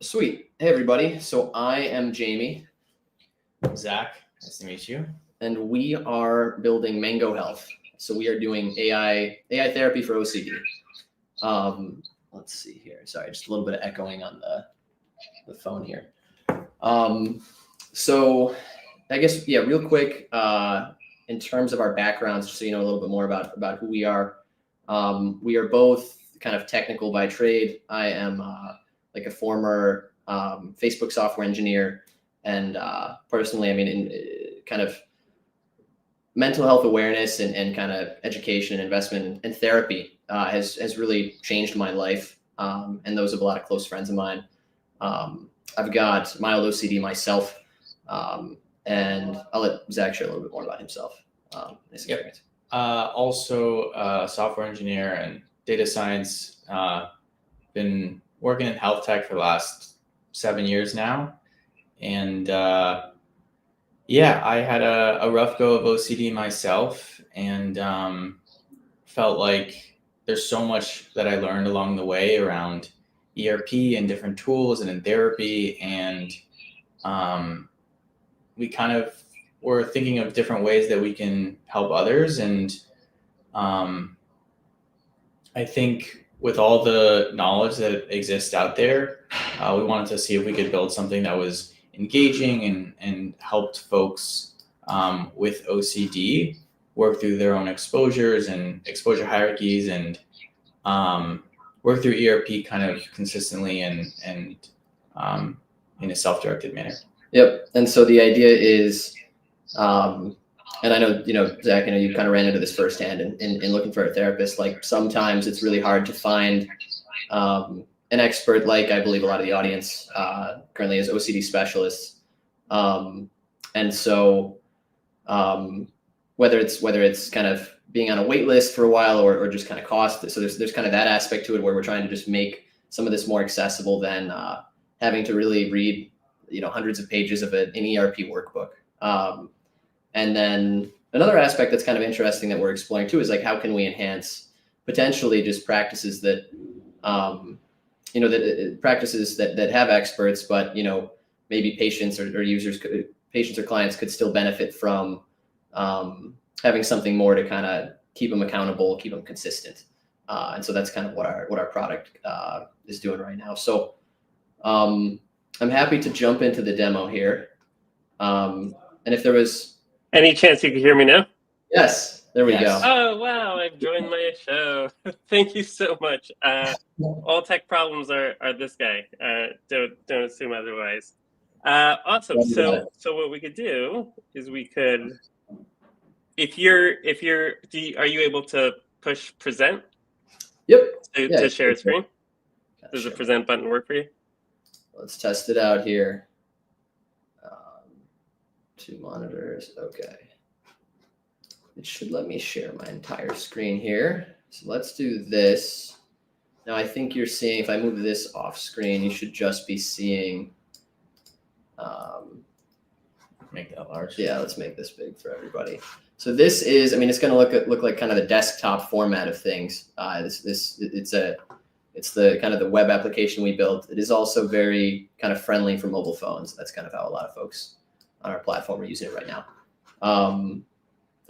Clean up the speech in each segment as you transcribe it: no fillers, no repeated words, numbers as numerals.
Sweet. Hey, everybody. So I am Jamie. Zach, nice to meet you. And we are building Mango Health. So we are doing AI therapy for OCD. Let's see here. Sorry, just a little bit of echoing on the phone here. So I guess, yeah, real quick, in terms of our backgrounds, just so you know a little bit more about who we are. We are both kind of technical by trade. I am like a former Facebook software engineer, and personally, I mean, in kind of mental health awareness and kind of education and investment and therapy has really changed my life, and those of a lot of close friends of mine. I've got mild OCD myself, and I'll let Zach share a little bit more about himself. Yep. Also a software engineer and data science. Been working in health tech for the last 7 years now. And yeah, I had a rough go of OCD myself, and felt like there's so much that I learned along the way around ERP and different tools and in therapy. And we kind of were thinking of different ways that we can help others. And I think with all the knowledge that exists out there, we wanted to see if we could build something that was engaging and helped folks with OCD work through their own exposures and exposure hierarchies, and work through ERP kind of consistently and in a self-directed manner. Yep. And so the idea is, and I know, Zach, I know you kind of ran into this firsthand in looking for a therapist. Like sometimes it's really hard to find an expert, like I believe a lot of the audience currently is OCD specialists. And so whether it's kind of being on a wait list for a while or just kind of cost. So there's kind of that aspect to it where we're trying to just make some of this more accessible than having to really read, hundreds of pages of an ERP workbook. And then another aspect that's kind of interesting that we're exploring too is like, how can we enhance potentially just practices that, practices that have experts, but, maybe patients or users, patients or clients could still benefit from having something more to kind of keep them accountable, keep them consistent. And so that's kind of what our product is doing right now. So I'm happy to jump into the demo here. And if there was any chance you could hear me now? Yes, there we go. Oh, wow, I've joined my show. Thank you so much. All tech problems are this guy. Don't assume otherwise. Awesome. So what we could do is we could, are you able to push present? Yep. To share a screen? Does the present button work for you? Let's test it out here. 2 monitors. Okay. It should let me share my entire screen here. So let's do this. Now I think you're seeing, if I move this off screen, you should just be seeing. Make that large. Yeah, let's make this big for everybody. So this is, it's going to look like kind of the desktop format of things. It's the kind of the web application we built. It is also very kind of friendly for mobile phones. That's kind of how a lot of folks on our platform are using it right now.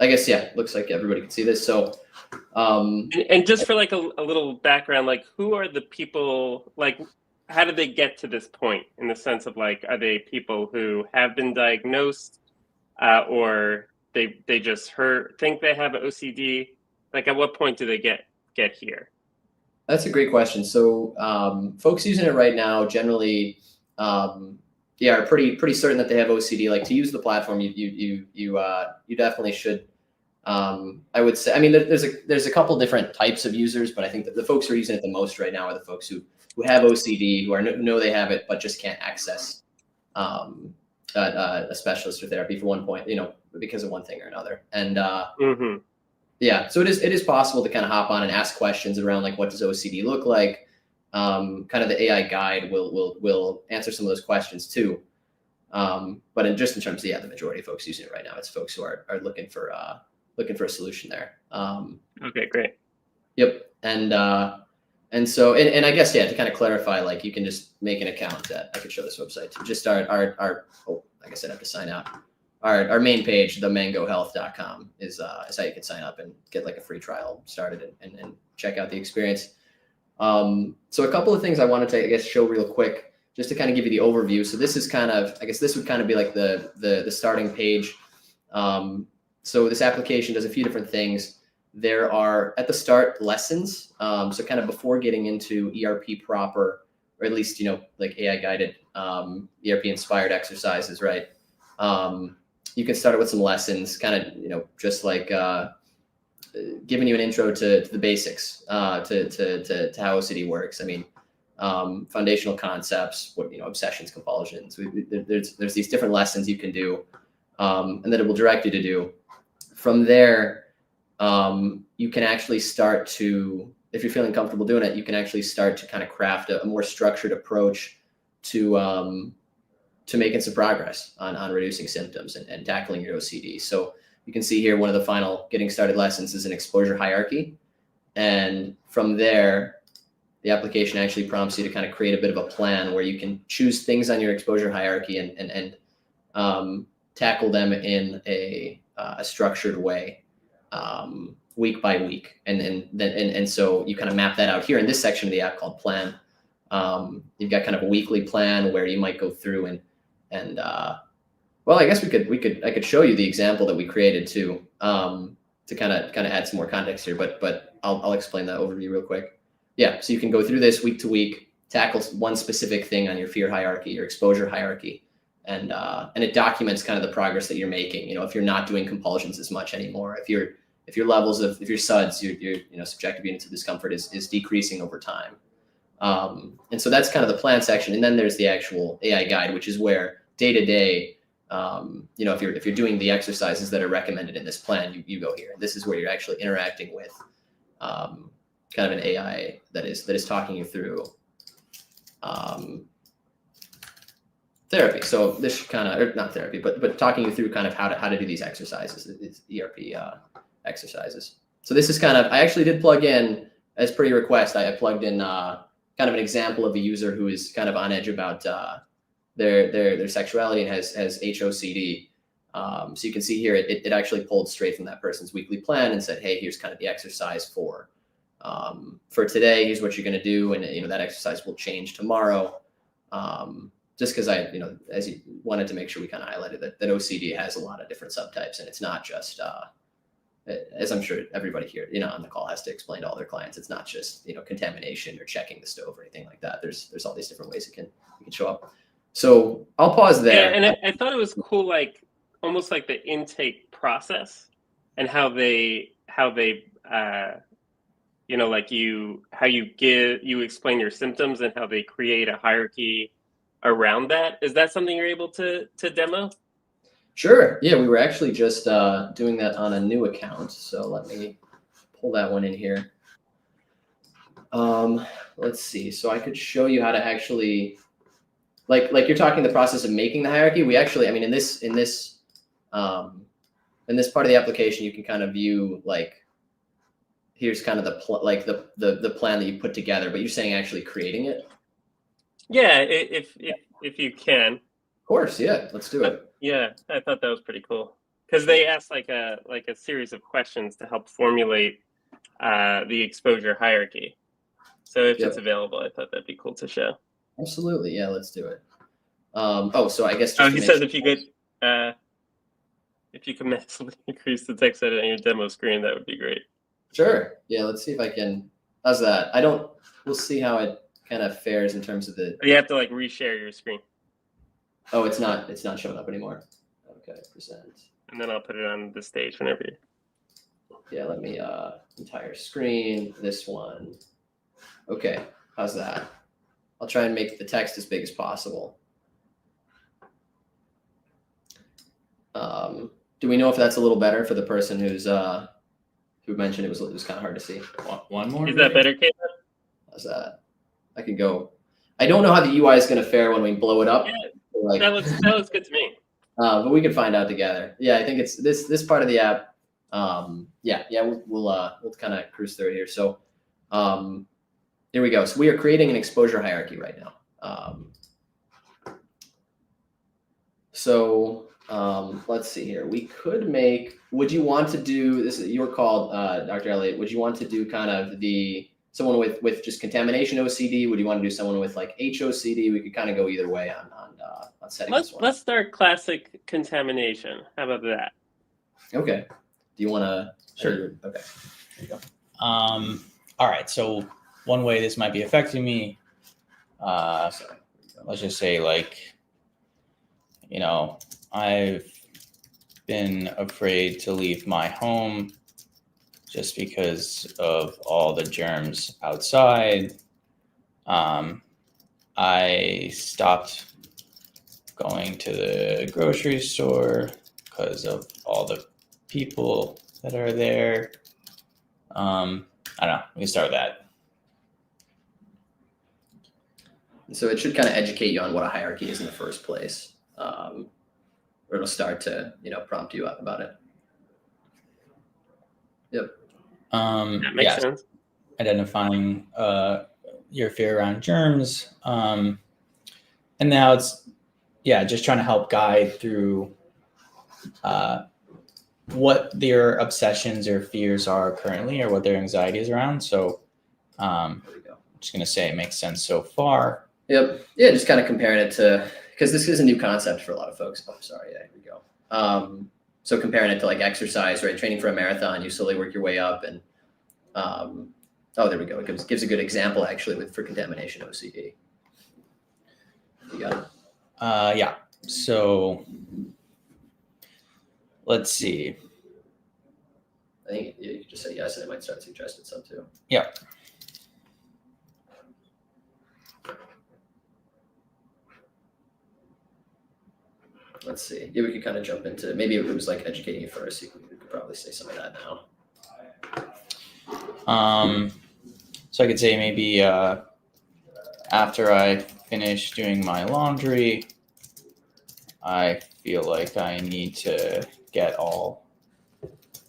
I guess, yeah, looks like everybody can see this. So, and just for like a little background, like who are the people, like how did they get to this point in the sense of like, are they people who have been diagnosed or they just think they have OCD? Like at what point do they get here? That's a great question. So folks using it right now generally, are pretty certain that they have OCD. Like to use the platform, you definitely should. I would say, there's a couple different types of users, but I think that the folks who are using it the most right now are the folks who have OCD, who know they have it, but just can't access a specialist or therapy for one point, because of one thing or another. And yeah, so it is possible to kind of hop on and ask questions around like, what does OCD look like? Kind of the AI guide will answer some of those questions too. But in terms of the majority of folks using it right now, it's folks who are looking for a solution there. Okay, great. Yep. And And so, and I guess, yeah, to kind of clarify, like you can just make an account that I could show this website to. Just oh, like I said, I have to sign out. Our main page, themangohealth.com, is how you can sign up and get like a free trial started and check out the experience. So a couple of things I wanted to, I guess, show real quick, just to kind of give you the overview. So this is kind of, I guess this would kind of be like the starting page. So this application does a few different things. There are, at the start, lessons. So kind of before getting into ERP proper, or at least, like AI guided, ERP inspired exercises, right? You can start it with some lessons, kind of, just like giving you an intro to the basics, to how OCD works. I mean, foundational concepts, what, obsessions, compulsions. There's these different lessons you can do, and that it will direct you to do. From there, you can actually start to, if you're feeling comfortable doing it, you can actually start to kind of craft a more structured approach to making some progress on reducing symptoms and tackling your OCD. So you can see here, one of the final getting started lessons is an exposure hierarchy. And from there, the application actually prompts you to kind of create a bit of a plan where you can choose things on your exposure hierarchy and tackle them in a structured way, week by week. And so you kind of map that out here in this section of the app called Plan. You've got kind of a weekly plan where you might go through and well, I guess I could show you the example that we created too, to kind of add some more context here, but I'll explain that overview real quick. Yeah, so you can go through this week to week, tackle one specific thing on your fear hierarchy, your exposure hierarchy, and it documents kind of the progress that you're making. If you're not doing compulsions as much anymore, if your levels of, if your SUDS, your subjective units of discomfort is decreasing over time. And so that's kind of the plan section. And then there's the actual AI guide, which is where day to day, if you're doing the exercises that are recommended in this plan, you go here. This is where you're actually interacting with kind of an AI that is talking you through therapy. So this kind of, or not therapy, but talking you through kind of how to do these exercises, these ERP exercises. So this is kind of, I actually did plug in, as per your request, I plugged in kind of an example of a user who is kind of on edge about their sexuality and has HOCD. So you can see here, it actually pulled straight from that person's weekly plan and said, hey, here's kind of the exercise for today. Here's what you're going to do. And, that exercise will change tomorrow. Just because as you wanted to make sure we kind of highlighted that OCD has a lot of different subtypes, and it's not just, as I'm sure everybody here, on the call has to explain to all their clients, it's not just, contamination or checking the stove or anything like that. There's all these different ways it can show up. So I'll pause there. Yeah, and I thought it was cool, like almost like the intake process and how you explain your symptoms and how they create a hierarchy around that. Is that something you're able to demo? Sure. Yeah, we were actually just doing that on a new account. So let me pull that one in here. Let's see. So I could show you how to actually, like you're talking the process of making the hierarchy. We actually, in this part of the application, you can kind of view like, here's kind of the plan that you put together, but you're saying actually creating it. Yeah, if you can. Of course, yeah, let's do it. Yeah, I thought that was pretty cool because they asked like a series of questions to help formulate the exposure hierarchy. So if it's available, I thought that'd be cool to show. Absolutely, yeah, let's do it. So I guess. He says if you could massively increase the text edit on your demo screen, that would be great. Sure. Yeah, let's see if I can. How's that? We'll see how it kind of fares in terms of the. You have to like reshare your screen. Oh, it's not showing up anymore. Okay, present. And then I'll put it on the stage whenever you. Yeah, let me entire screen, this one. Okay, how's that? I'll try and make the text as big as possible. Do we know if that's a little better for the person who mentioned it was kind of hard to see? One more. Is that better, Caleb? How's that? I can go. I don't know how the UI is going to fare when we blow it up. Yeah, like, that looks good to me. But we can find out together. Yeah, I think it's this part of the app. We'll kind of cruise through it here. So, Here we go. So we are creating an exposure hierarchy right now. Let's see here. We could make, would you want to do this? You were called, Dr. Elliott. Would you want to do kind of someone with just contamination OCD? Would you want to do someone with like HOCD? We could kind of go either way on setting this one. Let's start classic contamination. How about that? Okay. Do you want to? Sure. Okay. There you go. All right. So one way this might be affecting me, let's just say like, I've been afraid to leave my home just because of all the germs outside. I stopped going to the grocery store because of all the people that are there. I don't know. We can start with that. So it should kind of educate you on what a hierarchy is in the first place. Or it'll start to, prompt you up about it. Yep. That makes sense. Identifying your fear around germs. And now it's, just trying to help guide through what their obsessions or fears are currently, or what their anxiety is around. So I'm just going to say it makes sense so far. Yep. Yeah, just kind of comparing it to, because this is a new concept for a lot of folks. Oh, sorry. Yeah, here we go. So comparing it to like exercise, right? Training for a marathon, you slowly work your way up, and there we go. It gives a good example actually for contamination OCD. You got it. Yeah. So let's see. I think you just say yes, and it might start suggesting some too. Yeah. Let's see. Yeah, we could kind of jump into, maybe it was like educating you first. You could probably say some of that now. So I could say maybe after I finish doing my laundry, I feel like I need to get all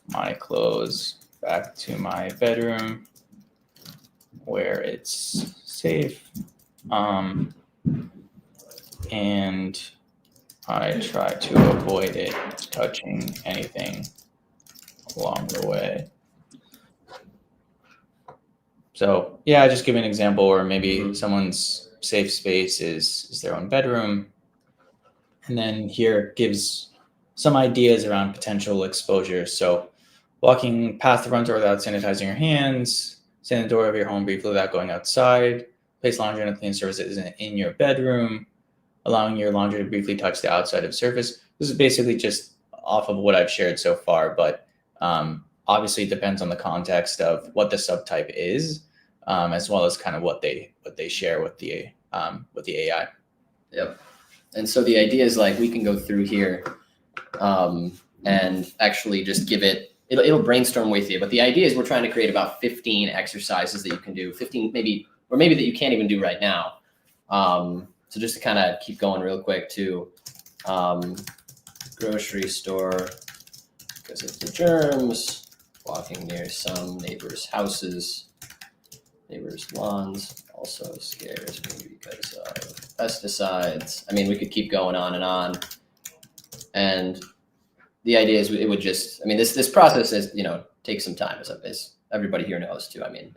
my clothes back to my bedroom where it's safe. And I try to avoid it touching anything along the way. So I just give an example where maybe someone's safe space is their own bedroom. And then here gives some ideas around potential exposure. So walking past the front door without sanitizing your hands, stand at the door of your home briefly without going outside, place laundry on a clean surface that isn't in your bedroom, allowing your laundry to briefly touch the outside of surface. This is basically just off of what I've shared so far, but obviously it depends on the context of what the subtype is, as well as kind of what they share with the AI. Yep. And so the idea is like we can go through here and actually just give it'll brainstorm with you. But the idea is we're trying to create about 15 exercises that you can do, 15 maybe that you can't even do right now. So just to kind of keep going real quick to grocery store because of the germs, walking near some neighbors' houses, neighbors' lawns, also scares me because of pesticides. I mean, we could keep going on and on. And the idea is it would just, I mean, this process is, takes some time, as everybody here knows too. I mean,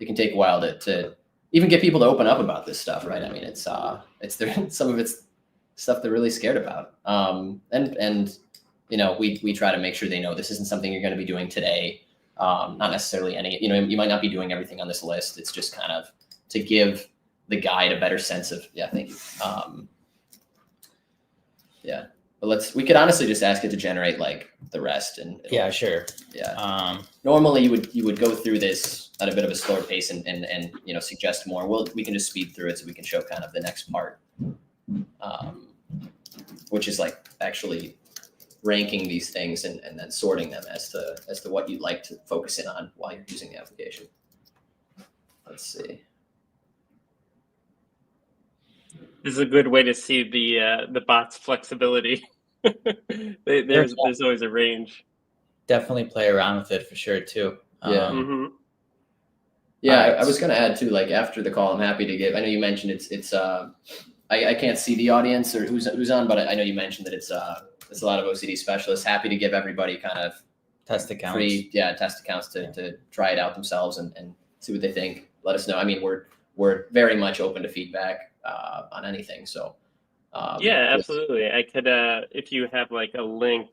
it can take a while to even get people to open up about this stuff, right? I mean, it's some of it's stuff they're really scared about. And we try to make sure they know this isn't something you're going to be doing today. Not necessarily you might not be doing everything on this list. It's just kind of to give the guide a better sense of, thank you. But we could honestly just ask it to generate like the rest and Sure. Yeah. Normally you would go through this at a bit of a slower pace and suggest more. We can just speed through it so we can show kind of the next part, which is like actually ranking these things and then sorting them as to what you'd like to focus in on while you're using the application. Let's see. This is a good way to see the bot's flexibility. There's always a range. Definitely play around with it for sure too. Yeah. Yeah, All right. I was going to add too, like after the call, I'm happy to give, I know you mentioned I can't see the audience or who's on, but I know you mentioned that it's a lot of OCD specialists. Happy to give everybody kind of Test accounts. free, test accounts to try it out themselves and see what they think. Let us know. I mean, we're very much open to feedback on anything. So Yeah, absolutely. I could, if you have like a link,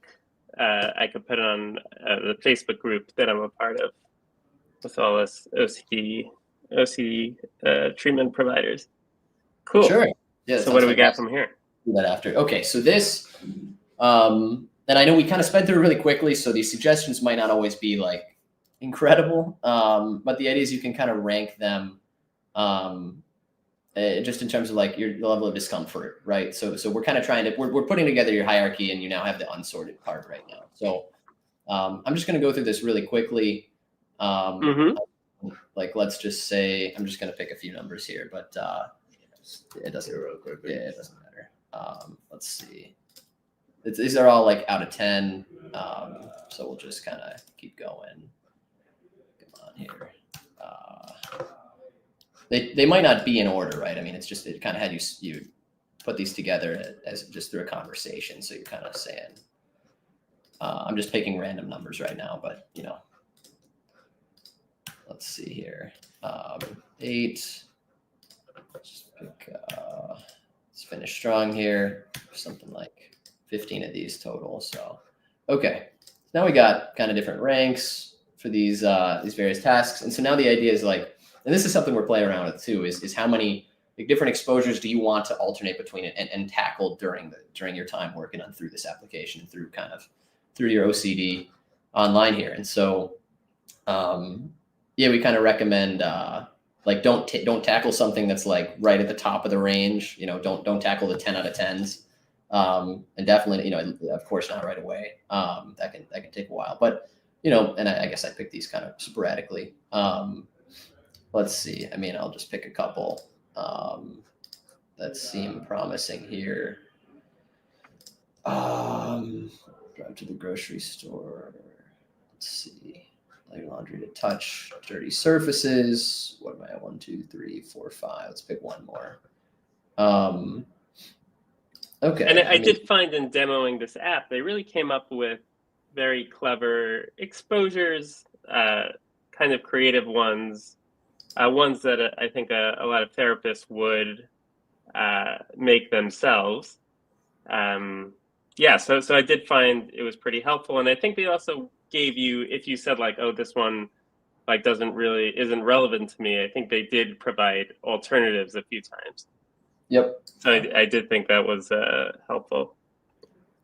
I could put it on the Facebook group that I'm a part of with all us OCD treatment providers. Cool. Sure. Yeah. So what do we got from here? Do that after. Okay. So this, and I know we kind of sped through really quickly, so these suggestions might not always be like incredible, but the idea is you can kind of rank them just in terms of like your level of discomfort, right? So we're kind of trying to, we're putting together your hierarchy, and you now have the unsorted part right now. So I'm just going to go through this really quickly. Like, let's just say, I'm just going to pick a few numbers here, but it doesn't, yeah, it doesn't matter. Let's see. These are all like out of 10. So we'll just kind of keep going. Come on here. They might not be in order, right? I mean, it's just, it kind of had you put these together as just through a conversation. So you're kind of saying, I'm just picking random numbers right now, but you know, let's see here. 8. Let's pick, let's finish strong here. Something like 15 of these total. So, okay. Now we got kind of different ranks for these various tasks. And so now the idea is like, and this is something we're playing around with too, is how many like, different exposures do you want to alternate between it and tackle during your time working on through this application, through your OCD online here. And so, yeah, we kind of recommend like don't tackle something that's like right at the top of the range. You know, don't tackle the 10 out of 10s, and definitely, you know, of course not right away. That can take a while, but you know, and I guess I picked these kind of sporadically. Let's see. I mean, I'll just pick a couple that seem promising here. Drive to the grocery store. Let's see. Light laundry to touch. Dirty surfaces. What am I at? 1, 2, 3, 4, 5. Let's pick one more. Okay. And I did find in demoing this app, they really came up with very clever exposures, kind of creative ones. Ones that I think a lot of therapists would make themselves. Yeah, so I did find it was pretty helpful, and I think they also gave you, if you said like, oh, this one like isn't relevant to me, I think they did provide alternatives a few times. Yep. So I did think that was helpful.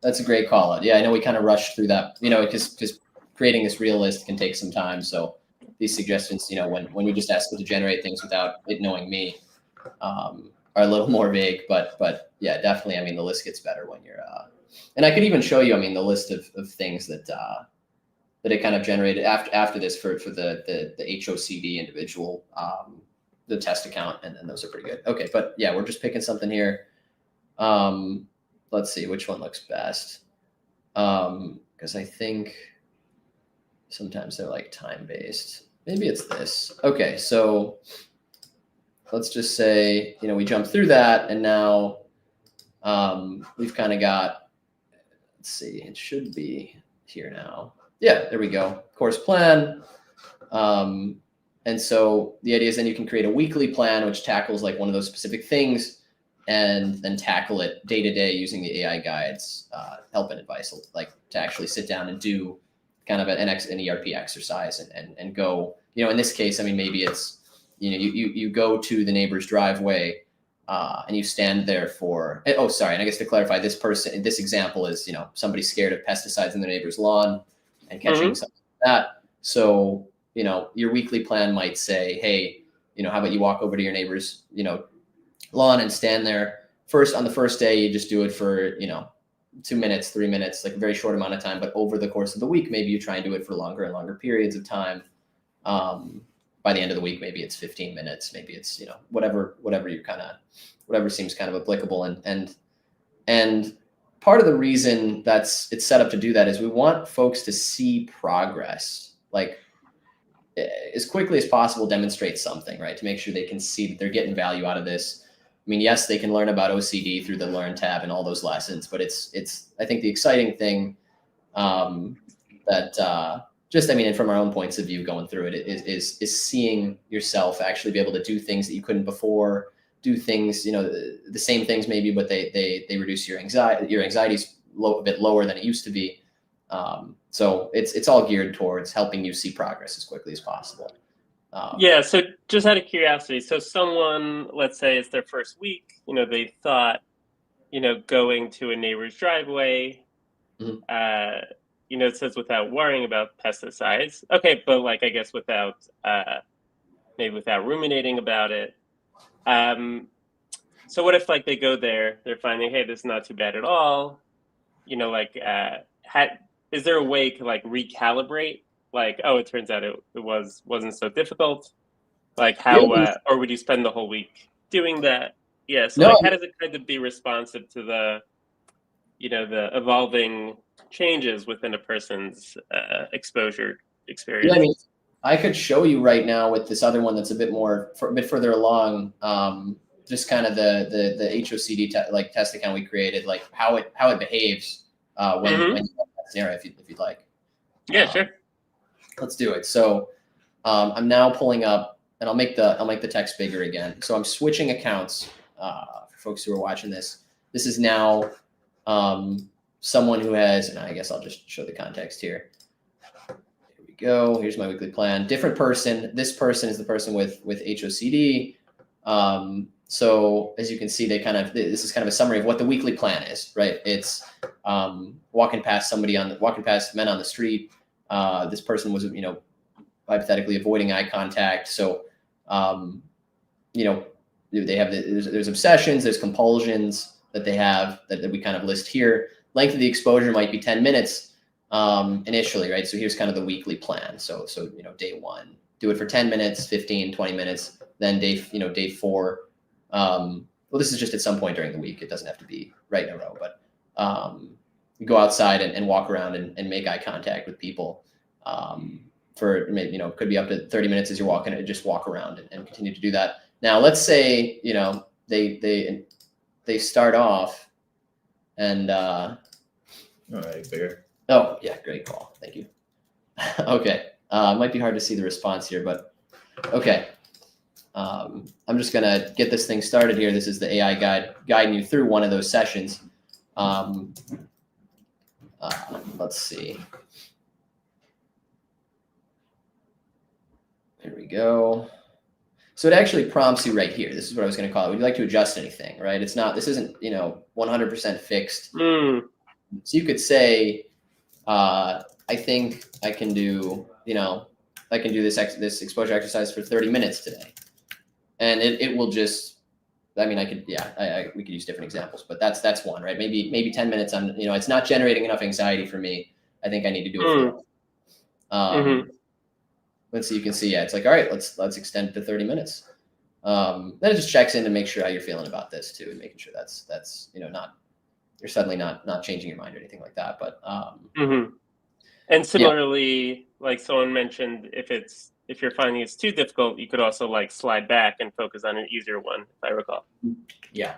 That's a great call out. Yeah, I know we kind of rushed through that, you know, because creating this real list can take some time. So these suggestions, you know, when we just ask it to generate things without it knowing me, are a little more vague, but yeah, definitely. I mean, the list gets better when you're, and I could even show you, I mean, the list of things that it kind of generated after this for the HOCD individual, the test account, and those are pretty good. Okay, but yeah, we're just picking something here. Let's see which one looks best. Because I think sometimes they're like time-based. Maybe it's this. Okay, so let's just say, you know, we jump through that, and now we've kind of got, let's see, it should be here now. Yeah, there we go. Course plan. And so the idea is then you can create a weekly plan, which tackles like one of those specific things, and then tackle it day to day using the AI guides, help and advice, like to actually sit down and do kind of an ERP exercise and go, you know, in this case, I mean, maybe it's, you know, you go to the neighbor's driveway and you stand there for, oh, sorry. And I guess to clarify, this example is, you know, somebody's scared of pesticides in their neighbor's lawn and catching something like that. So, you know, your weekly plan might say, hey, you know, how about you walk over to your neighbor's, you know, lawn and stand there first. On the first day, you just do it for, you know, 2 minutes, 3 minutes, like a very short amount of time. But over the course of the week, maybe you try and do it for longer and longer periods of time. By the end of the week, maybe it's 15 minutes, maybe it's, you know, whatever you whatever seems kind of applicable. And part of the reason it's set up to do that is we want folks to see progress. Like as quickly as possible demonstrate something, right? To make sure they can see that they're getting value out of this. I mean, yes, they can learn about OCD through the Learn tab and all those lessons, but it's I think the exciting thing just, I mean, and from our own points of view going through it is seeing yourself actually be able to do things that you couldn't before, do things, the same things maybe, but they reduce your anxiety. Your anxiety's a bit lower than it used to be. So it's all geared towards helping you see progress as quickly as possible. Yeah. So just out of curiosity, so someone, let's say it's their first week, they thought, going to a neighbor's driveway, it says without worrying about pesticides. Okay. But I guess maybe without ruminating about it. So what if they go there, they're finding, hey, this is not too bad at all. Is there a way to recalibrate? It turns out it wasn't so difficult. Or would you spend the whole week doing that? Yeah. So how does it kind of be responsive to the evolving changes within a person's exposure experience? Yeah, I mean, I could show you right now with this other one that's a bit further along. Just kind of the HOCD test account we created, how it behaves when you have that scenario, if you'd like. Yeah, sure. Let's do it. So I'm now pulling up, and I'll make the text bigger again. So I'm switching accounts for folks who are watching this. This is now someone who has, and I guess I'll just show the context here. Here we go. Here's my weekly plan. Different person. This person is the person with HOCD. So as you can see, this is kind of a summary of what the weekly plan is, right? It's walking past men on the street. This person was, hypothetically avoiding eye contact. So, they have there's obsessions, there's compulsions that they have that we kind of list here. Length of the exposure might be 10 minutes initially, right? So here's kind of the weekly plan. So day 1, do it for 10 minutes, 15, 20 minutes. Then day 4. This is just at some point during the week. It doesn't have to be right in a row, but you go outside and walk around and make eye contact with people for maybe, could be up to 30 minutes as you're walking, and just walk around and continue to do that. Now, let's say, they start off and, all right, bigger. Oh yeah. Great call. Thank you. Okay. It might be hard to see the response here, but okay. I'm just going to get this thing started here. This is the AI guide guiding you through one of those sessions. Let's see. Here we go. So it actually prompts you right here. This is what I was going to call it. Would you like to adjust anything, right? This isn't, 100% fixed. So you could say, I think I can do, this exposure exercise for 30 minutes today. And it will just, we could use different examples, but that's one, right? Maybe 10 minutes on, it's not generating enough anxiety for me. I think I need to do it for Let's see, you can see, it's all right, let's extend it to 30 minutes. Then it just checks in to make sure how you're feeling about this too, and making sure that's you're suddenly not changing your mind or anything like that. But and similarly, like someone mentioned, if you're finding it's too difficult, you could also slide back and focus on an easier one, if I recall. Yeah,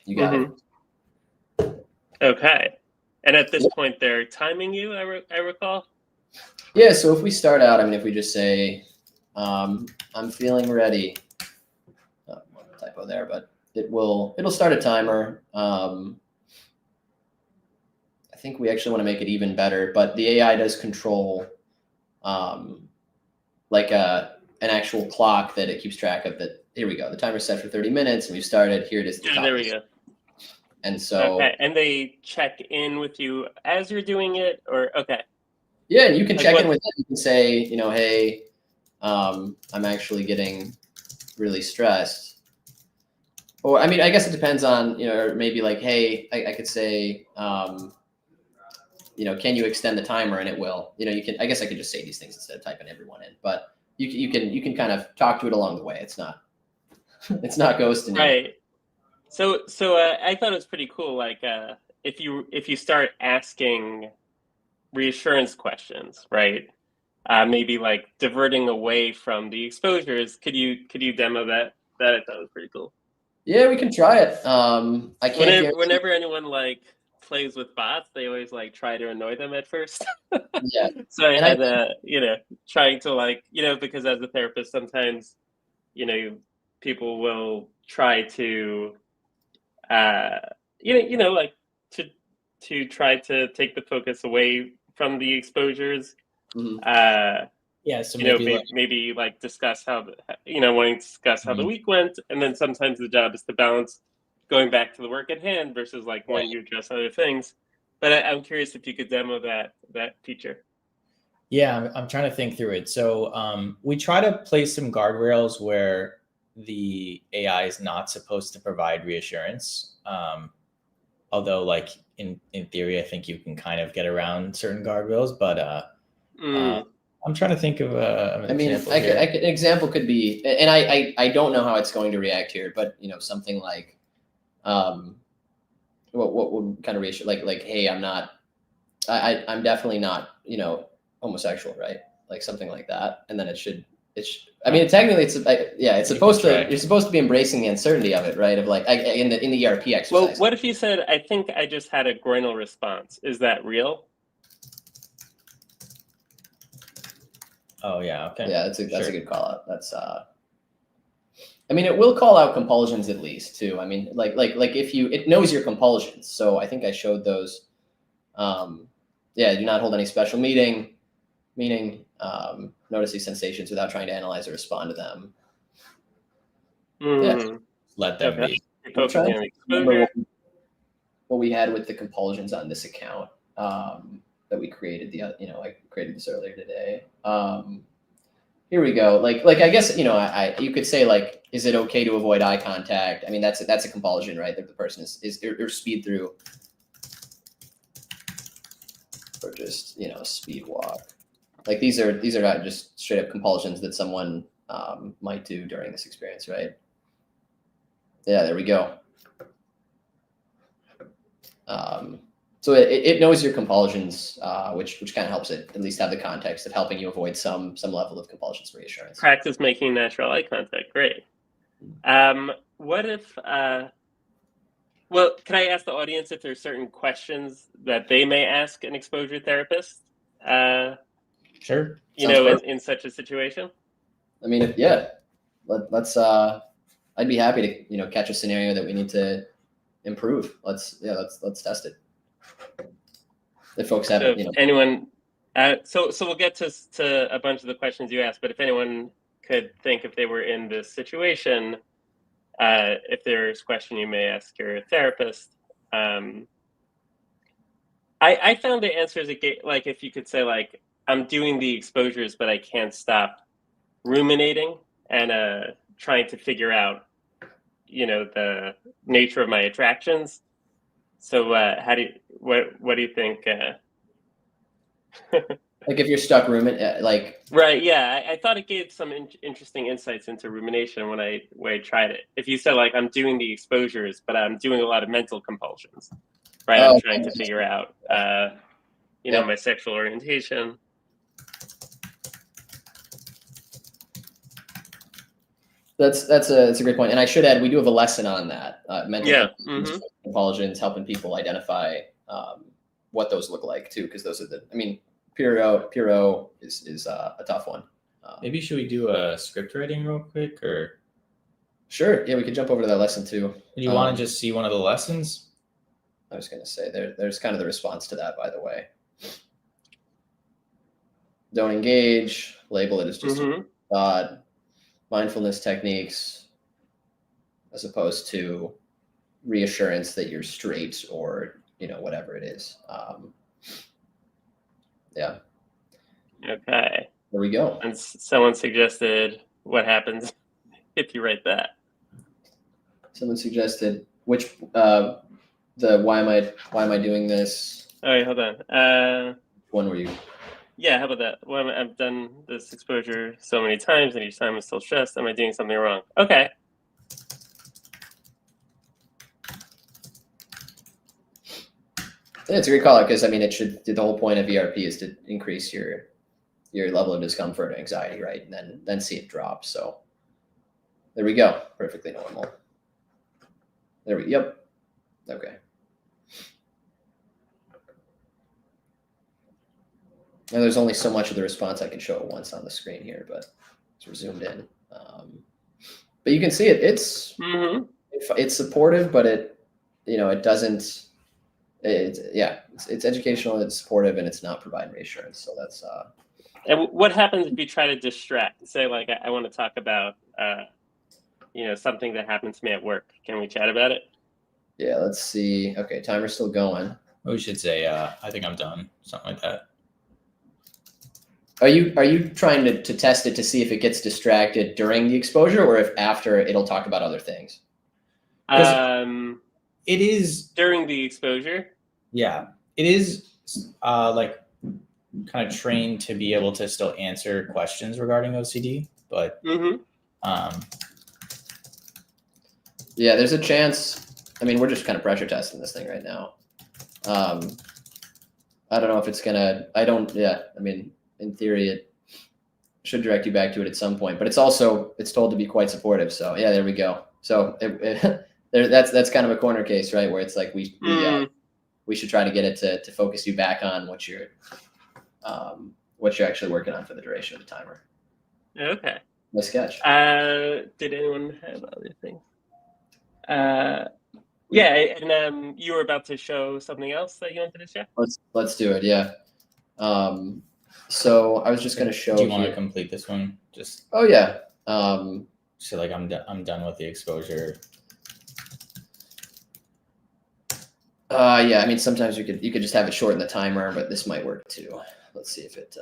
you got it. Okay. And at this point, they're timing you, I recall? Yeah, so if we start out, if we just say, I'm feeling ready, typo there, but it'll start a timer. I think we actually want to make it even better, but the AI does control an actual clock that it keeps track of. That here we go. The timer's set for 30 minutes, and we've started. Here it is. There we go. And so, okay. And they check in with you as you're doing it, or okay. Yeah, and you can check in with it. You can say, hey, I'm actually getting really stressed. Or, I guess it depends on, or maybe hey, I could say, can you extend the timer? And it will. I guess I could just say these things instead of typing everyone in. But you can kind of talk to it along the way. It's not ghosting. Right. So I thought it was pretty cool. If you start asking reassurance questions, right? maybe like diverting away from the exposures. Could you demo that? That I thought was pretty cool. Yeah, we can try it. I can't Whenever anyone like plays with bots, they always like try to annoy them at first. yeah, So I and had trying to like because as a therapist sometimes people will try to like to try to take the focus away from the exposures. mhm. Yeah, so maybe Maybe like discuss how wanting to discuss how the week went, and then sometimes the job is to balance going back to the work at hand versus like when you address other things. But I'm curious if you could demo that feature. Yeah, I'm trying to think through it. So we try to place some guardrails where the AI is not supposed to provide reassurance. Although, like in theory, I think you can kind of get around certain guardrails. But I'm trying to think of an example here. An example could be, and I don't know how it's going to react here, but something like, what would kind of reassure, like, hey, I'm definitely not, homosexual, right? Like something like that, and then I mean, technically, it's supposed to. You're supposed to be embracing the uncertainty of it, right? Of like in the ERP exercise. Well, what if you said, "I think I just had a groinal response"? Is that real? Oh yeah, okay. Yeah, that's a good call out. That's I mean, it will call out compulsions at least too. I mean, like if it knows your compulsions. So I think I showed those. Do not hold any special meaning. Notice these sensations without trying to analyze or respond to them. Yeah. Let them be. I'm trying to remember what we had with the compulsions on this account that we created. I created this earlier today. Here we go. Like I guess you could say, like, is it okay to avoid eye contact? I mean, that's a compulsion, right? That the person is or speed through, or just speed walk. Like these are not just straight up compulsions that someone might do during this experience, right? Yeah, there we go. So it knows your compulsions, which kind of helps it at least have the context of helping you avoid some level of compulsions reassurance. Practice making natural eye contact. Great. What if? Well, can I ask the audience if there's certain questions that they may ask an exposure therapist? Sure. In such a situation. I mean, let's. I'd be happy to catch a scenario that we need to improve. Let's test it. If folks have anyone, so we'll get to a bunch of the questions you asked, but if anyone could think if they were in this situation, if there's a question you may ask your therapist. I found the answers like if you could say like, I'm doing the exposures, but I can't stop ruminating and trying to figure out, the nature of my attractions. So what do you think? Like if you're stuck like. Right, yeah, I thought it gave some interesting insights into rumination when I tried it. If you said like I'm doing the exposures, but I'm doing a lot of mental compulsions, right? I'm trying to figure out, my sexual orientation. That's a great point, and I should add we do have a lesson on that mental compulsions, helping people identify what those look like too, because those are Puro is a tough one. Maybe should we do a script writing real quick, or? Sure, yeah, we could jump over to that lesson too. Do you want to just see one of the lessons? I was going to say there's kind of the response to that, by the way. Don't engage. Label it as just a thought. Mindfulness techniques, as opposed to reassurance that you're straight or whatever it is. Yeah. Okay. There we go. And someone suggested what happens if you write that. Someone suggested which why am I doing this? Oh wait, hold on. One were you? Yeah, how about that? Well, I've done this exposure so many times, and each time I'm still stressed. Am I doing something wrong? Okay. Yeah, it's a great call out because the whole point of ERP is to increase your your level of discomfort and anxiety, right? And then see it drop. So there we go. Perfectly normal. Yep. Okay. Now there's only so much of the response I can show at once on the screen here, but we're zoomed in. But you can see it. It's supportive, but it doesn't. It's educational, it's supportive, and it's not providing reassurance. So that's. And what happens if you try to distract? Say, like, I want to talk about, something that happened to me at work. Can we chat about it? Yeah, let's see. Okay, timer's still going. We should say, I think I'm done. Something like that. Are you trying to test it to see if it gets distracted during the exposure, or if after it'll talk about other things? It is during the exposure. Yeah, it is like kind of trained to be able to still answer questions regarding OCD, but yeah, there's a chance. I mean, we're just kind of pressure testing this thing right now. I don't know if it's gonna. I mean, in theory, it should direct you back to it at some point, but it's told to be quite supportive. So yeah, there we go. So that's kind of a corner case, right? Where it's like we should try to get it to focus you back on what you're actually working on for the duration of the timer. Okay. Nice catch. Did anyone have other things? Yeah, and you were about to show something else that you wanted to show. Let's do it. Yeah. So I was just going to show. Do you want to complete this one? Just. Oh yeah. So like I'm done with the exposure. Yeah, I mean, sometimes you could just have it shorten the timer, but this might work too. Let's see if it.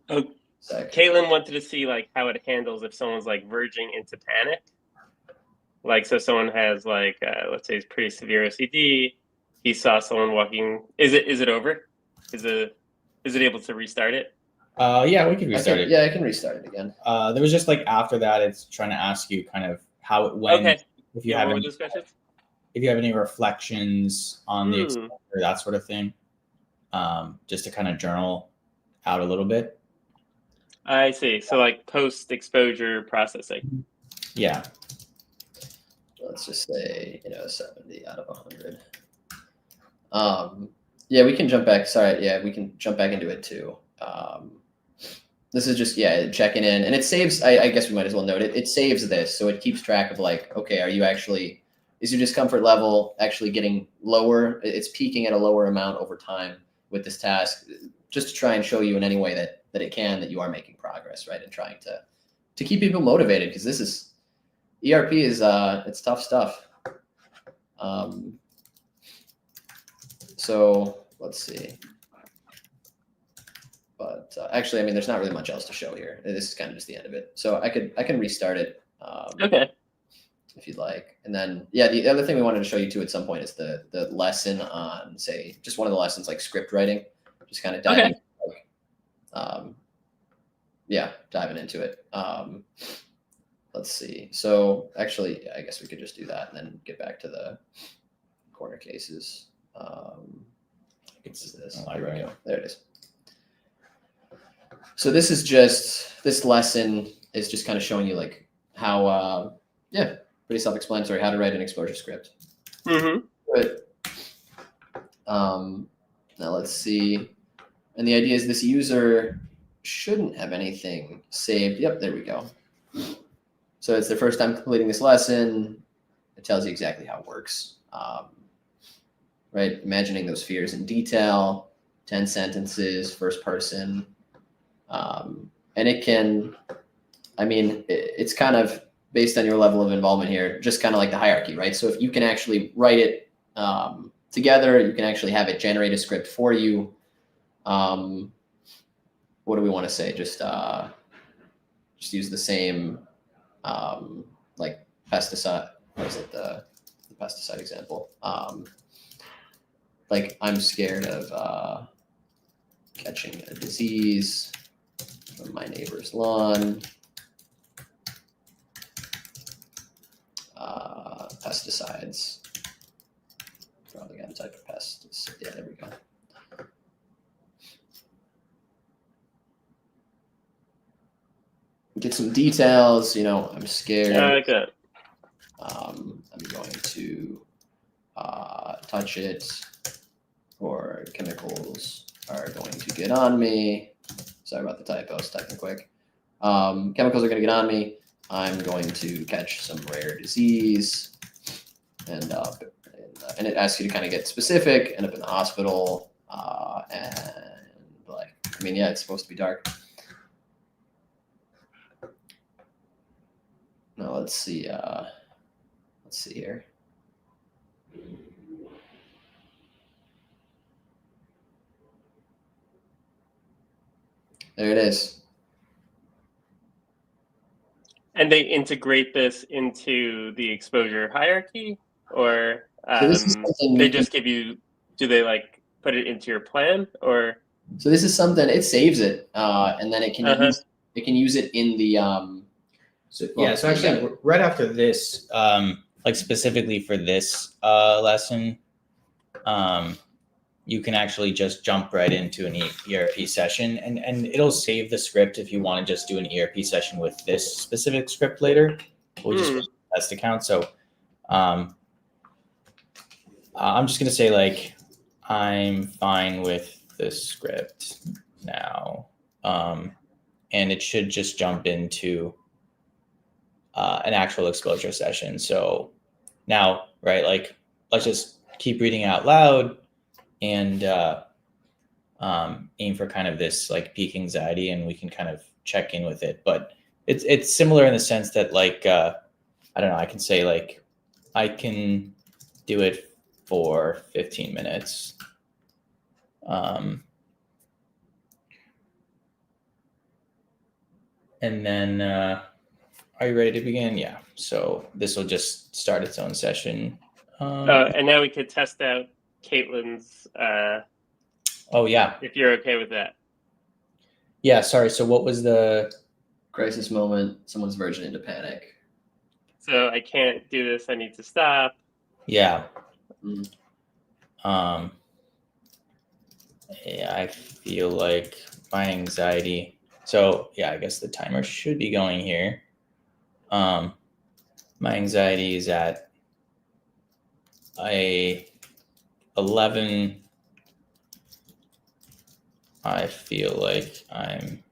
Caitlin wanted to see like how it handles if someone's like verging into panic. Like, so someone has like, let's say it's pretty severe OCD. He saw someone walking. Is it over? Is it able to restart it? Yeah, we can restart it. Yeah, I can restart it again. There was just like after that, it's trying to ask you kind of how it went. Okay. If you have any reflections on the exposure, that sort of thing, just to kind of journal out a little bit. I see. So like post-exposure processing. Yeah. Let's just say 70 out of 100. Yeah, we can jump back. Sorry, yeah, we can jump back into it too. This is just checking in, and it saves. I guess we might as well note it. It saves this, so it keeps track of like, okay, is your discomfort level actually getting lower? It's peaking at a lower amount over time with this task, just to try and show you in any way that it can that you are making progress, right? And trying to keep people motivated, because this is ERP is it's tough stuff. So let's see. But actually, I mean, there's not really much else to show here. This is kind of just the end of it. So I can restart it. Okay. If you'd like. And then, yeah, the other thing we wanted to show you too at some point is the lesson on, say, just one of the lessons like script writing, just kind of diving, diving into it. Let's see. So actually, I guess we could just do that and then get back to the corner cases. It's this. There we go. There it is. So this lesson is just kind of showing you like how, pretty self-explanatory, how to write an exposure script. Good. Now let's see. And the idea is this user shouldn't have anything saved. Yep, there we go. So it's their first time completing this lesson. It tells you exactly how it works. Right? Imagining those fears in detail, 10 sentences, first person. And it can, I mean, it's kind of based on your level of involvement here, just kind of like the hierarchy, right? So if you can actually write it together, you can actually have it generate a script for you. What do we want to say? Just use the same, like pesticide. What is it? The pesticide example. Like I'm scared of catching a disease from my neighbor's lawn. Pesticides. Probably got to type of pests. Yeah, there we go. some details. I'm scared. Okay. I'm going to touch it, or chemicals are going to get on me. Sorry about the typos, typing quick. Chemicals are going to get on me. I'm going to catch some rare disease, and it asks you to kind of get specific. End up in the hospital, and it's supposed to be dark. Now let's see. Let's see here. There it is. And they integrate this into the exposure hierarchy, or So this is something they just give you? Do they put it into your plan, or? So this is something, it saves it, and then it can use it in the. So actually, right after this, specifically for this lesson, you can actually just jump right into an ERP session, and it'll save the script if you want to just do an ERP session with this specific script later. We'll just test account. So I'm just gonna say I'm fine with this script now, and it should just jump into an actual exposure session. So now, right, let's just keep reading out loud and aim for kind of this peak anxiety, and we can kind of check in with it. But it's similar in the sense that I don't know, I can say I can do it for 15 minutes. And then are you ready to begin? Yeah. So this will just start its own session. And now we could test out Caitlin's. Oh yeah. If you're okay with that. Yeah. Sorry. So what was the crisis moment? Someone's verging into panic. So I can't do this. I need to stop. Yeah. Yeah, I feel like my anxiety. So yeah, I guess the timer should be going here. My anxiety is at 11. I feel like I'm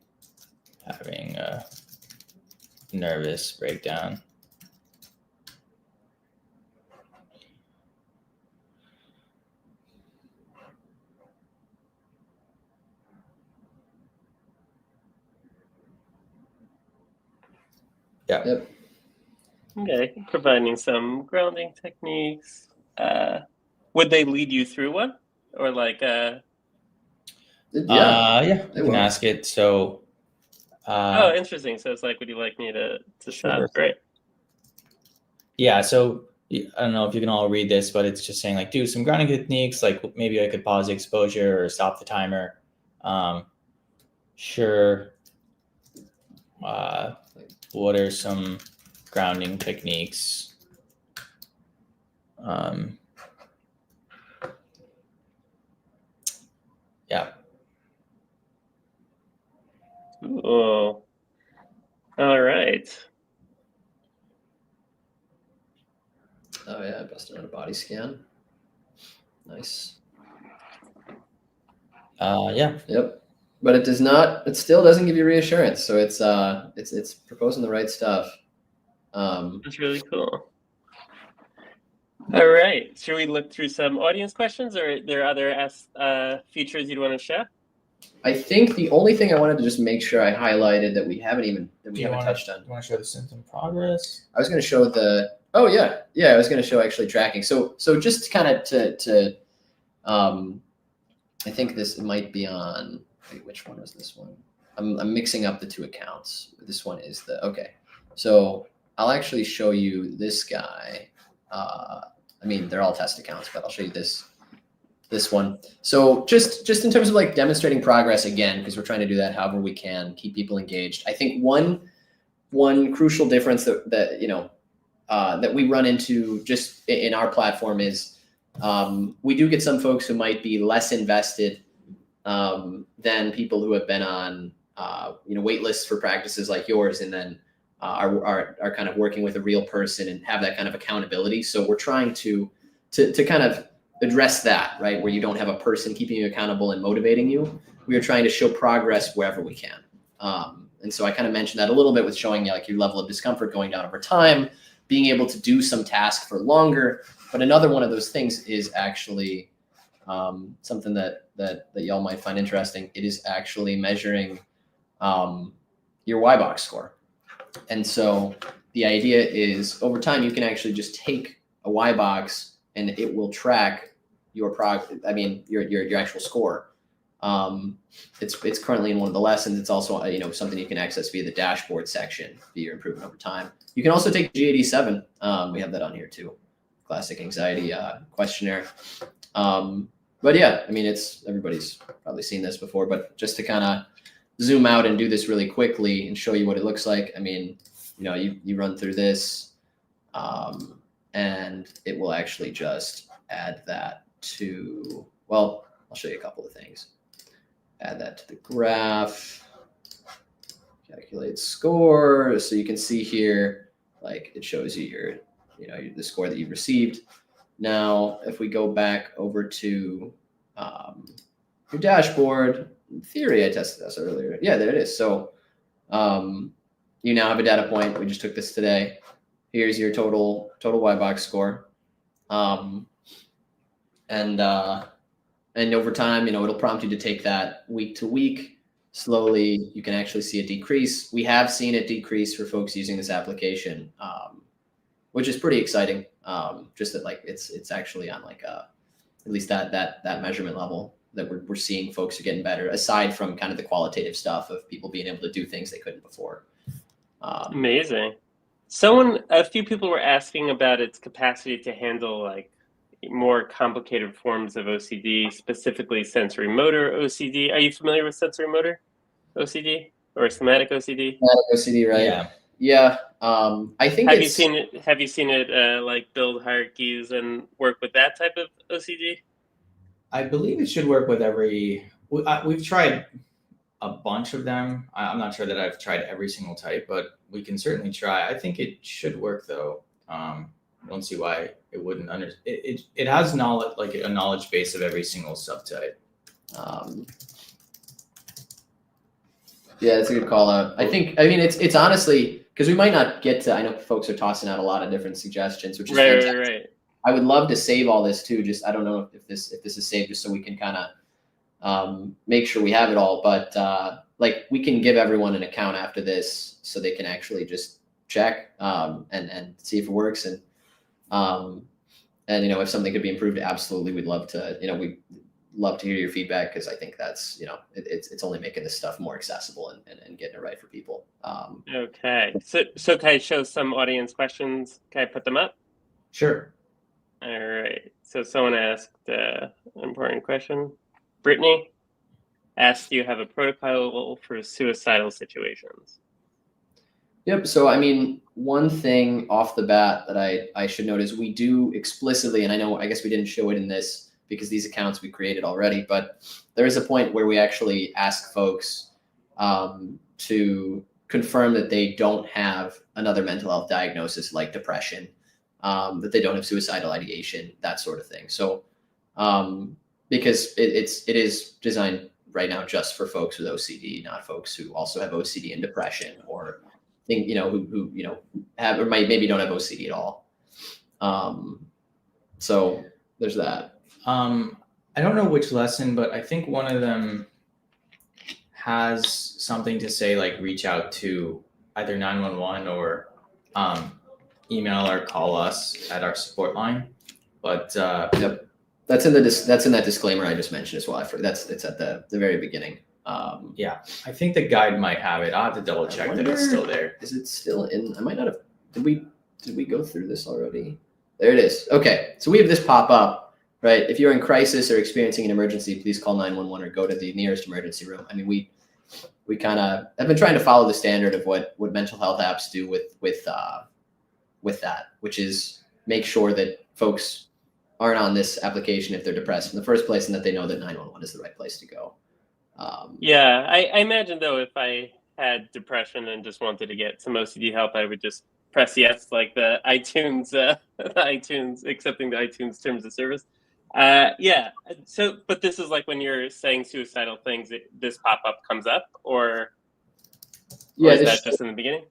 having a nervous breakdown. Yeah. Yep. Okay, providing some grounding techniques. Would they lead you through one, or Yeah, you can ask it. So. Oh, interesting. So it's would you like me to stop? Sure. Great. Yeah. So I don't know if you can all read this, but it's just saying do some grounding techniques. Maybe I could pause the exposure or stop the timer. Sure. What are some grounding techniques? Yeah. Cool. All right. Oh yeah, I busted out a body scan. Nice. Yeah. Yep. But it does not. It still doesn't give you reassurance. So it's proposing the right stuff. That's really cool. All right. Should we look through some audience questions, or are there other features you'd want to share? I think the only thing I wanted to just make sure I highlighted that we haven't touched on. You want to show the symptom progress? I was going to show the. Oh yeah. I was going to show actually tracking. So just kind of to I think this might be on. Wait, which one was this one? I'm mixing up the two accounts. This one is okay. So I'll actually show you this guy. They're all test accounts, but I'll show you this one. So just in terms of demonstrating progress again, because we're trying to do that however we can, keep people engaged. I think one crucial difference that we run into just in our platform is we do get some folks who might be less invested than people who have been on wait lists for practices like yours, and then are kind of working with a real person and have that kind of accountability. So we're trying to kind of address that, right? Where you don't have a person keeping you accountable and motivating you. We are trying to show progress wherever we can. And so I kind of mentioned that a little bit with showing you like your level of discomfort going down over time, being able to do some tasks for longer. But another one of those things is actually something that y'all might find interesting. It is actually measuring your Y-box score. And so the idea is over time, you can actually just take a Y-box and it will track your your actual score. It's currently in one of the lessons. It's also something you can access via the dashboard section, via your improvement over time. You can also take G87. We have that on here too. Classic anxiety questionnaire. But yeah, I mean, everybody's probably seen this before, but just to kind of zoom out and do this really quickly and show you what it looks like. I mean, you run through this, and it will actually just add that to, well, I'll show you a couple of things. Add that to the graph, calculate score. So you can see here, like it shows you the score that you've received. Now, if we go back over to your dashboard, in theory, I tested this earlier. Yeah, there it is. So you now have a data point. We just took this today. Here's your total Y-box score. And over time, it'll prompt you to take that week to week. Slowly, you can actually see it decrease. We have seen it decrease for folks using this application, which is pretty exciting. Just that like it's actually on like at least that measurement level that we're seeing folks are getting better, aside from kind of the qualitative stuff of people being able to do things they couldn't before. Amazing. A few people were asking about its capacity to handle like more complicated forms of OCD, specifically sensory motor OCD. Are you familiar with sensory motor OCD or somatic OCD? Somatic OCD, right? Yeah. Yeah. I think Have you seen it like build hierarchies and work with that type of OCD? I believe it should work with we've tried a bunch of them. I'm not sure that I've tried every single type, but we can certainly try. I think it should work though. I don't see why it wouldn't. It has knowledge, like a knowledge base of every single subtype. Yeah, that's a good call out. I mean, it's honestly, because we might not get to, I know folks are tossing out a lot of different suggestions, which is fantastic. Right. I would love to save all this too. Just, I don't know if this is saved just so we can kind of make sure we have it all. But like we can give everyone an account after this so they can actually just check and see if it works. And if something could be improved, absolutely. We'd love to, we'd love to hear your feedback, because I think that's, it's only making this stuff more accessible and getting it right for people. Okay. So can I show some audience questions? Can I put them up? Sure. All right. So someone asked an important question. Brittany asked, do you have a protocol for suicidal situations? Yep. So, I mean, one thing off the bat that I should note is we do explicitly, and I guess we didn't show it in this because these accounts we created already, but there is a point where we actually ask folks to confirm that they don't have another mental health diagnosis like depression, that they don't have suicidal ideation, that sort of thing. So, because it is designed right now just for folks with OCD, not folks who also have OCD and depression, or who have or maybe don't have OCD at all. So there's that. I don't know which lesson, but I think one of them has something to say like reach out to either 911 or email or call us at our support line. But yep, that's in that disclaimer I just mentioned as well. It's at the very beginning. Yeah, I think the guide might have it. I'll have to double check that it's still there. Is it still in? I might not have. Did we go through this already? There it is. Okay, so we have this pop up. Right. If you're in crisis or experiencing an emergency, please call 911 or go to the nearest emergency room. I mean, we kind of have been trying to follow the standard of what mental health apps do with that, which is make sure that folks aren't on this application if they're depressed in the first place, and that they know that 911 is the right place to go. Yeah, I imagine though, if I had depression and just wanted to get some OCD help, I would just press yes, like the iTunes, the iTunes, accepting the iTunes terms of service. Yeah. So, but this is like when you're saying suicidal things, this pop up comes up, or is that just in the beginning?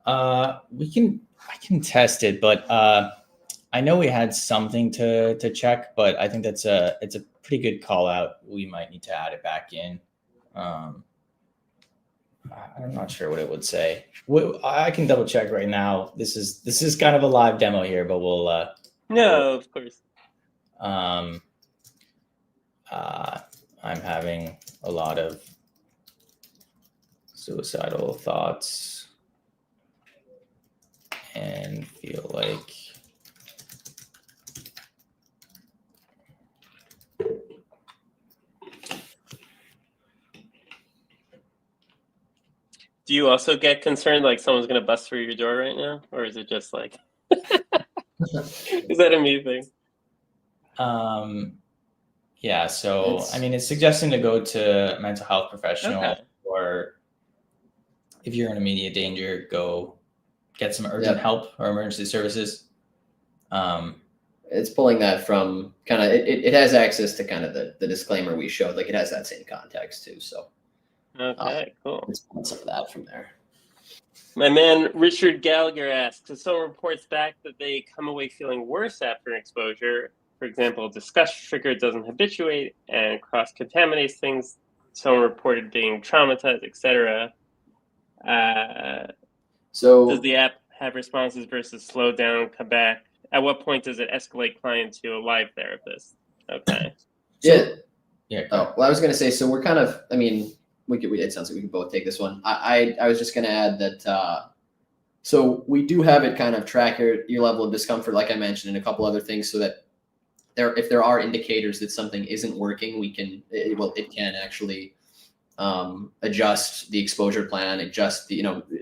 I can test it, but I know we had something to check, but I think it's a pretty good call out. We might need to add it back in. I'm not sure what it would say. I can double check right now. This is kind of a live demo here, but we'll No, of course. I'm having a lot of suicidal thoughts and feel like Do you also get concerned like someone's gonna bust through your door right now, or is it just like is that a me thing? Yeah, so I mean, it's suggesting to go to a mental health professional, Okay. or if you're in immediate danger, go get some urgent help or emergency services. It's pulling that from kind of it has access to kind of the disclaimer we showed, like it has that same context too. So Okay, cool. it's pulling some of that from there. My man Richard Gallagher asks, if someone reports back that they come away feeling worse after an exposure, for example, disgust trigger doesn't habituate and cross-contaminates things, someone reported being traumatized, etc. So does the app have responses versus slow down, come back? At what point does it escalate client to a live therapist? Okay. Yeah. Oh, well, I was going to say, so we're kind of, I mean, it sounds like we can both take this one. I was just going to add that, so we do have it kind of track your level of discomfort, like I mentioned, and a couple other things, so that if there are indicators that something isn't working, it can actually adjust the exposure plan,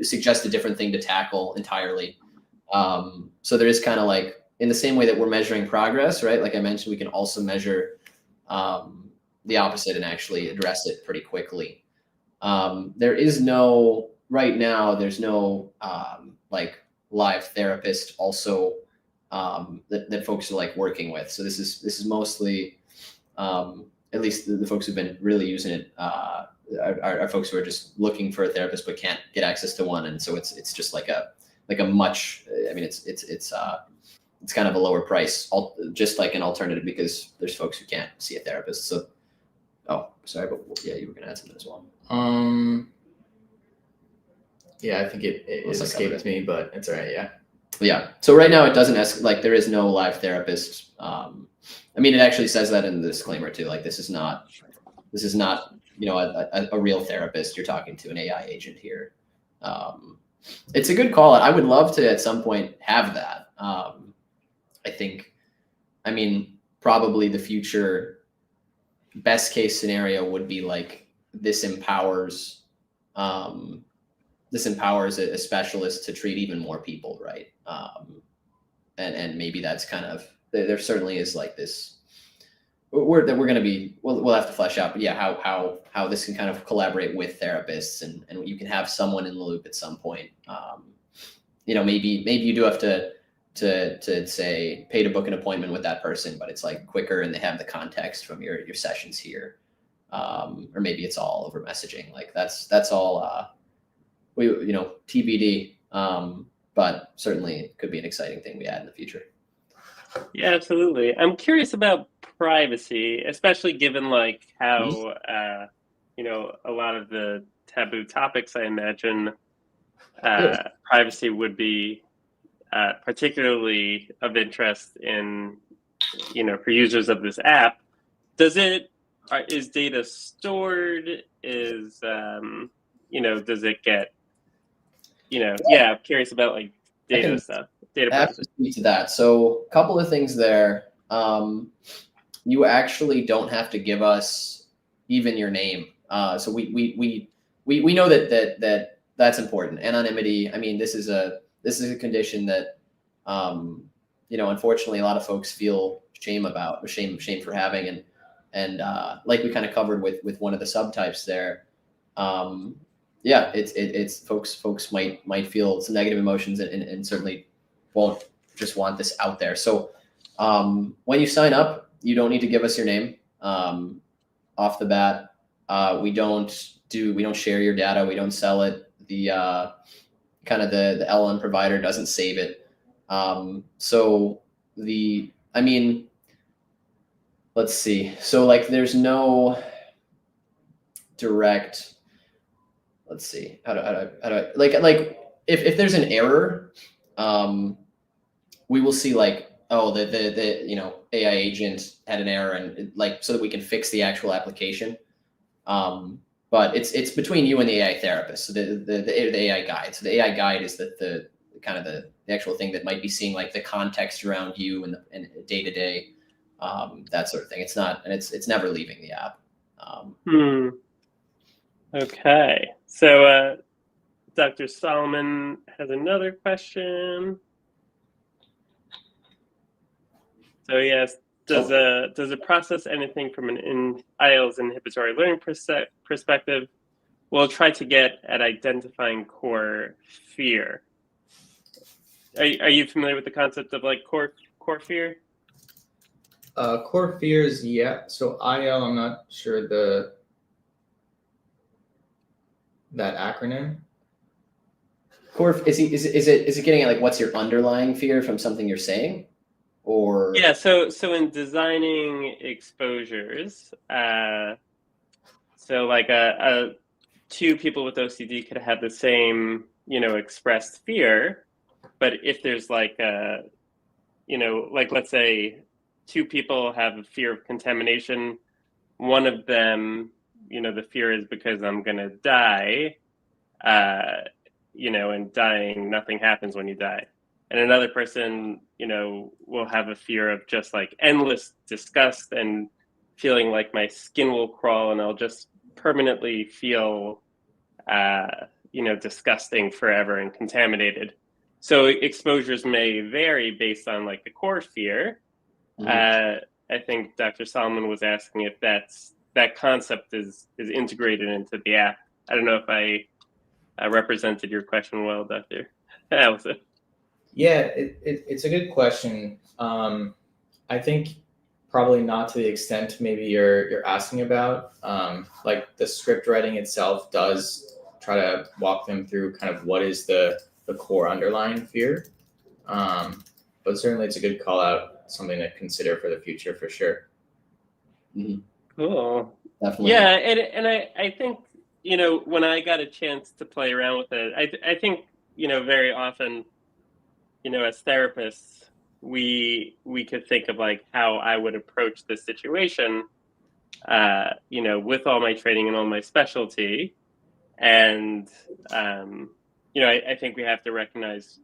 suggest a different thing to tackle entirely. So there is kind of like, in the same way that we're measuring progress, right? Like I mentioned, we can also measure the opposite and actually address it pretty quickly. There's no like live therapist also that folks are like working with. So this is mostly, at least the folks who've been really using it are folks who are just looking for a therapist but can't get access to one, and so it's just like a much. I mean, it's kind of a lower price, just like an alternative, because there's folks who can't see a therapist. So, oh, sorry, but yeah, you were gonna add something as well. Yeah, I think it escaped me, but it's all right. Yeah. Yeah. So right now it doesn't like there is no live therapist. I mean, it actually says that in the disclaimer too. Like this is not a real therapist. You're talking to an AI agent here. It's a good call. I would love to at some point have that. I think, I mean, probably the future best case scenario would be like this empowers a specialist to treat even more people, right? And maybe that's kind of, there certainly is like this. We'll have to flesh out, but yeah, how this can kind of collaborate with therapists, and you can have someone in the loop at some point. Maybe you do have to say pay to book an appointment with that person, but it's like quicker and they have the context from your sessions here. Or maybe it's all over messaging. Like that's all TBD. But certainly it could be an exciting thing we add in the future. Yeah, absolutely. I'm curious about privacy, especially given like how a lot of the taboo topics, I imagine privacy would be particularly of interest in for users of this app. Is data stored? Does it get I'm curious about like data stuff. Data I have to speak to that. So a couple of things there. You actually don't have to give us even your name. So we know that's important. Anonymity. I mean, this is a condition that unfortunately a lot of folks feel shame for having, and like we kind of covered with one of the subtypes there, yeah, it's folks might feel some negative emotions and certainly won't just want this out there. So when you sign up, you don't need to give us your name off the bat. We don't share your data. We don't sell it. The kind of the LLM provider doesn't save it. I mean, let's see. So like, there's no direct. Let's see. How do I like if there's an error, we will see like, oh, the AI agent had an error, and like, so that we can fix the actual application. But it's between you and the AI therapist. So the AI guide. So the AI guide is the kind of the actual thing that might be seeing like the context around you and day to day, that sort of thing. It's not, and it's never leaving the app. Okay, so Dr. Solomon has another question. So yes, does it process anything from an IELTS inhibitory learning perspective? We'll try to get at identifying core fear. Are you familiar with the concept of like core fear? Core fears, yeah. So IL, I'm not sure that acronym. Core, is it getting at like what's your underlying fear from something you're saying? Or yeah, so in designing exposures, so like two people with OCD could have the same, expressed fear, but if there's like like let's say two people have a fear of contamination, one of them, the fear is because I'm gonna die, and dying, nothing happens when you die. And another person, will have a fear of just like endless disgust and feeling like my skin will crawl and I'll just permanently feel, disgusting forever and contaminated. So exposures may vary based on like the core fear. Mm-hmm. I think Dr. Solomon was asking if that concept is integrated into the app. I don't know if I represented your question well, Dr. Allison. Yeah, it's a good question. I think probably not to the extent maybe you're asking about. Like the script writing itself does try to walk them through kind of what is the core underlying fear. But certainly it's a good call out, something to consider for the future for sure. Mm-hmm. Cool. Definitely. Yeah, and I think, when I got a chance to play around with it, I think, very often, as therapists, we could think of like how I would approach this situation, with all my training and all my specialty. And, I think we have to recognize,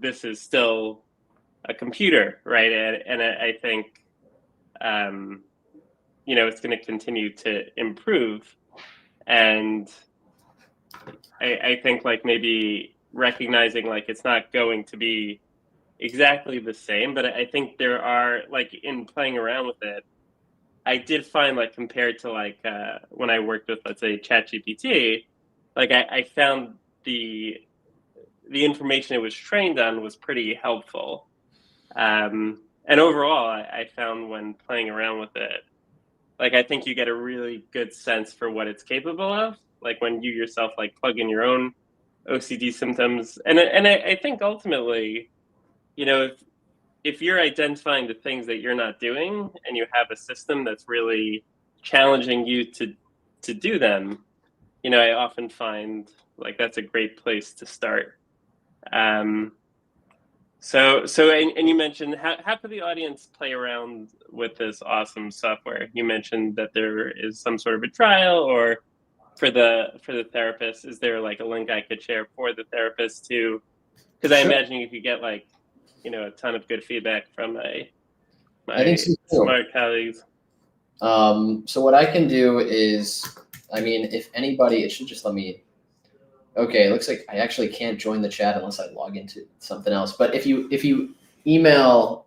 this is still a computer, right? And I think, it's going to continue to improve. And I think like maybe recognizing like it's not going to be exactly the same, but I think there are like in playing around with it, I did find like compared to like when I worked with, let's say, ChatGPT, like I found the information it was trained on was pretty helpful. And overall, I found when playing around with it, like I think you get a really good sense for what it's capable of. Like when you yourself like plug in your own OCD symptoms, and I think ultimately, if you're identifying the things that you're not doing, and you have a system that's really challenging you to do them, I often find like that's a great place to start. So and you mentioned how could the audience play around with this awesome software? You mentioned that there is some sort of a trial, or for the therapist, is there like a link I could share for the therapist too? Because I imagine you could get like, a ton of good feedback from my I think so too. Smart colleagues. So what I can do is, I mean, if anybody, it should just let me. Okay, it looks like I actually can't join the chat unless I log into something else. But if you email,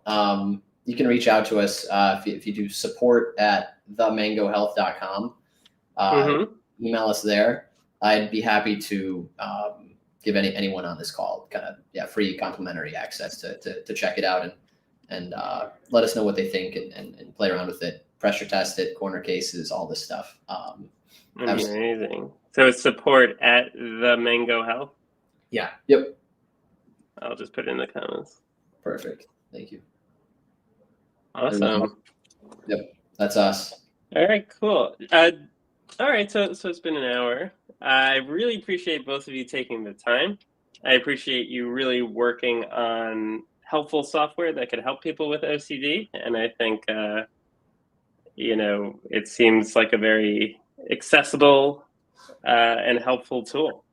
you can reach out to us if you do support at themangohealth.com. Email us there. I'd be happy to give anyone on this call kind of free complimentary access to check it out and let us know what they think and play around with it, pressure test it, corner cases, all this stuff. Amazing. So it's support at the Mango Health. Yeah. Yep. I'll just put it in the comments. Perfect. Thank you. Awesome. Yep. That's us. All right, cool. All right, so it's been an hour. I really appreciate both of you taking the time. I appreciate you really working on helpful software that could help people with OCD. And I think, it seems like a very accessible and helpful tool.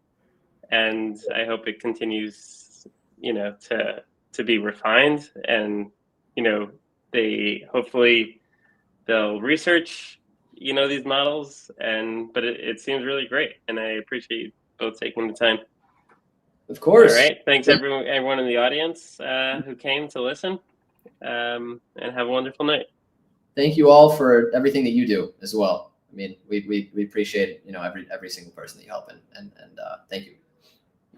And I hope it continues, to be refined and, they'll research these models, but it seems really great, and I appreciate you both taking the time. Of course. All right, thanks everyone in the audience who came to listen, and have a wonderful night. Thank you all for everything that you do as well. I mean, we appreciate every single person that you help, and thank you.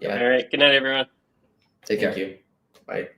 Yeah. All right, good night, everyone. Take care. Thank you. Bye.